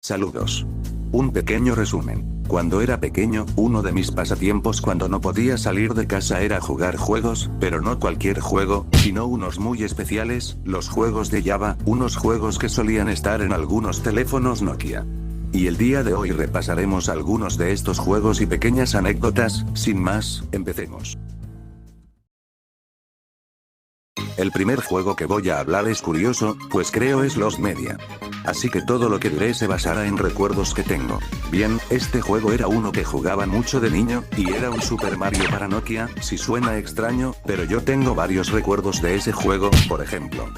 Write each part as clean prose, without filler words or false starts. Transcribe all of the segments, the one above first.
Saludos. Un pequeño resumen. Cuando era pequeño, uno de mis pasatiempos cuando no podía salir de casa era jugar juegos, pero no cualquier juego, sino unos muy especiales, los juegos de Java, unos juegos que solían estar en algunos teléfonos Nokia. Y el día de hoy repasaremos algunos de estos juegos y pequeñas anécdotas. Sin más, empecemos. El primer juego que voy a hablar es curioso, pues creo es Lost Media. Así que todo lo que diré se basará en recuerdos que tengo. Bien, este juego era uno que jugaba mucho de niño, y era un Super Mario para Nokia. Si suena extraño, pero yo tengo varios recuerdos de ese juego. Por ejemplo,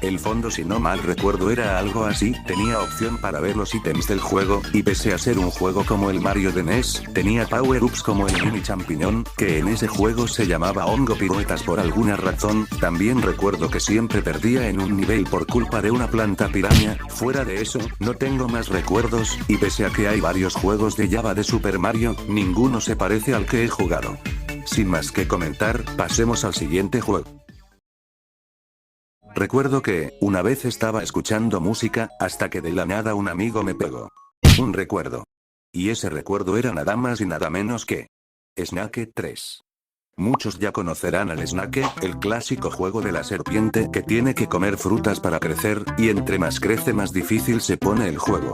el fondo, si no mal recuerdo, era algo así, tenía opción para ver los ítems del juego, y pese a ser un juego como el Mario de NES, tenía power-ups como el mini champiñón, que en ese juego se llamaba hongo piruetas por alguna razón. También recuerdo que siempre perdía en un nivel por culpa de una planta piraña. Fuera de eso, no tengo más recuerdos, y pese a que hay varios juegos de Java de Super Mario, ninguno se parece al que he jugado. Sin más que comentar, pasemos al siguiente juego. Recuerdo que, una vez estaba escuchando música, hasta que de la nada un amigo me pegó un recuerdo. Y ese recuerdo era nada más y nada menos que Snake 3. Muchos ya conocerán al Snake, el clásico juego de la serpiente que tiene que comer frutas para crecer, y entre más crece más difícil se pone el juego.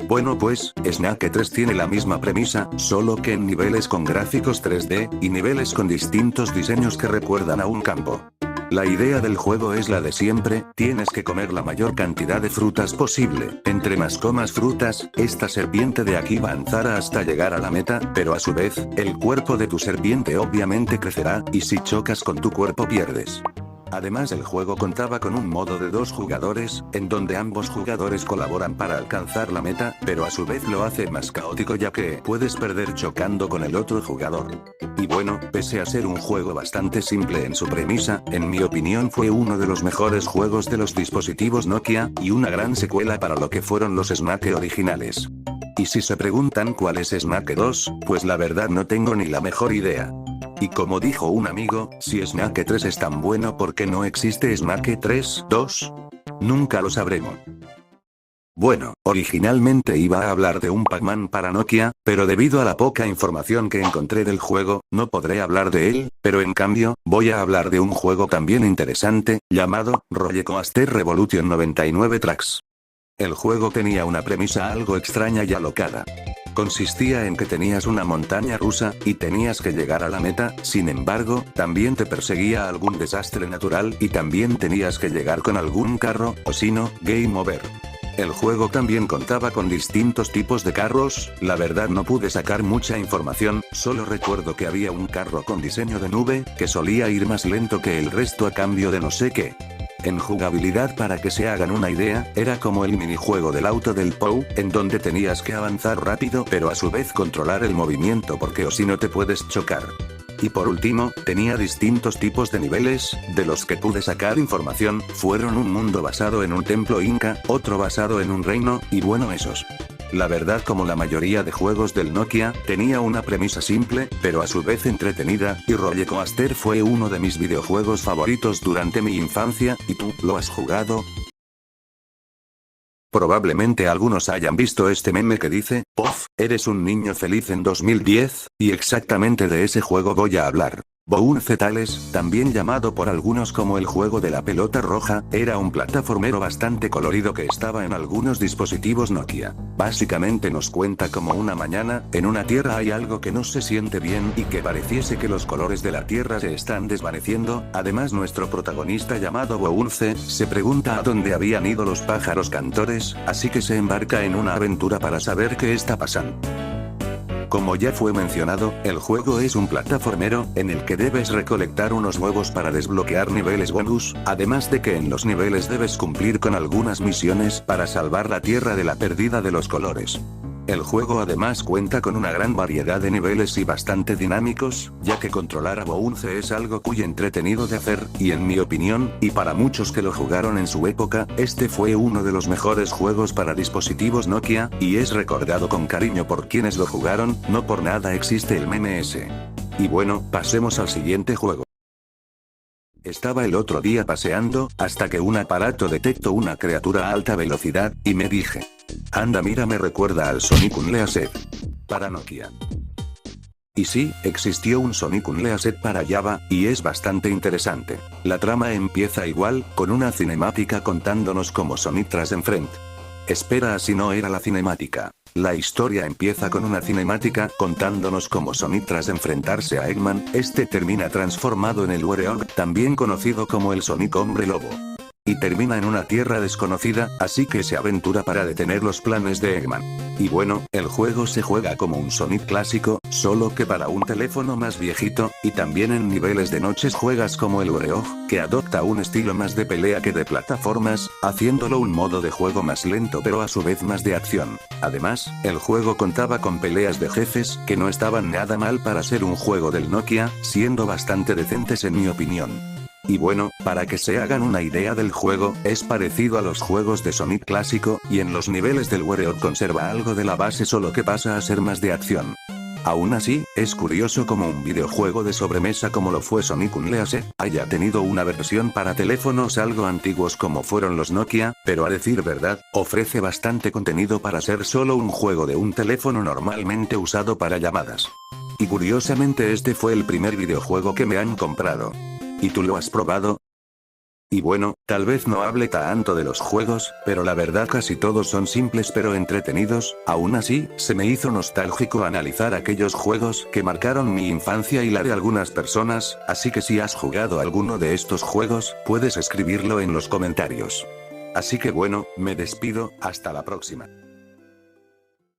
Bueno pues, Snake 3 tiene la misma premisa, solo que en niveles con gráficos 3D, y niveles con distintos diseños que recuerdan a un campo. La idea del juego es la de siempre, tienes que comer la mayor cantidad de frutas posible. Entre más comas frutas, esta serpiente de aquí avanzará hasta llegar a la meta, pero a su vez, el cuerpo de tu serpiente obviamente crecerá, y si chocas con tu cuerpo pierdes. Además, el juego contaba con un modo de 2 jugadores, en donde ambos jugadores colaboran para alcanzar la meta, pero a su vez lo hace más caótico ya que puedes perder chocando con el otro jugador. Y bueno, pese a ser un juego bastante simple en su premisa, en mi opinión fue uno de los mejores juegos de los dispositivos Nokia, y una gran secuela para lo que fueron los Snake originales. Y si se preguntan cuál es Snake 2, pues la verdad no tengo ni la mejor idea. Y como dijo un amigo, si Snake 3 es tan bueno, ¿por qué no existe Snake 3, 2? Nunca lo sabremos. Bueno, originalmente iba a hablar de un Pac-Man para Nokia, pero debido a la poca información que encontré del juego, no podré hablar de él, pero en cambio, voy a hablar de un juego también interesante, llamado Roller Coaster Revolution 99 Tracks. El juego tenía una premisa algo extraña y alocada. Consistía en que tenías una montaña rusa, y tenías que llegar a la meta. Sin embargo, también te perseguía algún desastre natural, y también tenías que llegar con algún carro, o si no, game over. El juego también contaba con distintos tipos de carros. La verdad no pude sacar mucha información, solo recuerdo que había un carro con diseño de nube, que solía ir más lento que el resto a cambio de no sé qué. En jugabilidad, para que se hagan una idea, era como el minijuego del auto del Pou, en donde tenías que avanzar rápido pero a su vez controlar el movimiento porque o si no te puedes chocar. Y por último, tenía distintos tipos de niveles, de los que pude sacar información. Fueron un mundo basado en un templo inca, otro basado en un reino, y bueno, esos. La verdad, como la mayoría de juegos del Nokia, tenía una premisa simple, pero a su vez entretenida, y Roller Coaster fue uno de mis videojuegos favoritos durante mi infancia. ¿Y tú, lo has jugado? Probablemente algunos hayan visto este meme que dice, "Pof, eres un niño feliz en 2010", y exactamente de ese juego voy a hablar. Bounce Tales, también llamado por algunos como el juego de la pelota roja, era un plataformero bastante colorido que estaba en algunos dispositivos Nokia. Básicamente nos cuenta como una mañana, en una tierra hay algo que no se siente bien y que pareciese que los colores de la tierra se están desvaneciendo. Además, nuestro protagonista llamado Bounce, se pregunta a dónde habían ido los pájaros cantores, así que se embarca en una aventura para saber qué está pasando. Como ya fue mencionado, el juego es un plataformero, en el que debes recolectar unos huevos para desbloquear niveles bonus, además de que en los niveles debes cumplir con algunas misiones para salvar la tierra de la pérdida de los colores. El juego además cuenta con una gran variedad de niveles y bastante dinámicos, ya que controlar a Bounce es algo muy entretenido de hacer, y en mi opinión, y para muchos que lo jugaron en su época, este fue uno de los mejores juegos para dispositivos Nokia, y es recordado con cariño por quienes lo jugaron. No por nada existe el meme ese. Y bueno, pasemos al siguiente juego. Estaba el otro día paseando, hasta que un aparato detectó una criatura a alta velocidad, y me dije. Anda, mira, me recuerda al Sonic Unleashed. Para Nokia. Y sí, existió un Sonic Unleashed para Java, y es bastante interesante. La trama empieza igual, con una cinemática contándonos cómo Sonic tras enfrent. Espera, así no era la cinemática. La historia empieza con una cinemática contándonos cómo Sonic tras enfrentarse a Eggman, este termina transformado en el Warrior, también conocido como el Sonic Hombre Lobo. Y termina en una tierra desconocida, así que se aventura para detener los planes de Eggman. Y bueno, el juego se juega como un Sonic clásico, solo que para un teléfono más viejito, y también en niveles de noches juegas como el Warrior, que adopta un estilo más de pelea que de plataformas, haciéndolo un modo de juego más lento pero a su vez más de acción. Además, el juego contaba con peleas de jefes, que no estaban nada mal para ser un juego del Nokia, siendo bastante decentes en mi opinión. Y bueno, para que se hagan una idea del juego, es parecido a los juegos de Sonic clásico, y en los niveles del Warrior conserva algo de la base, solo que pasa a ser más de acción. Aún así, es curioso como un videojuego de sobremesa como lo fue Sonic Unleashed, haya tenido una versión para teléfonos algo antiguos como fueron los Nokia, pero a decir verdad, ofrece bastante contenido para ser solo un juego de un teléfono normalmente usado para llamadas. Y curiosamente este fue el primer videojuego que me han comprado. ¿Y tú lo has probado? Y bueno, tal vez no hable tanto de los juegos, pero la verdad casi todos son simples pero entretenidos. Aún así, se me hizo nostálgico analizar aquellos juegos que marcaron mi infancia y la de algunas personas, así que si has jugado alguno de estos juegos, puedes escribirlo en los comentarios. Así que bueno, me despido, hasta la próxima.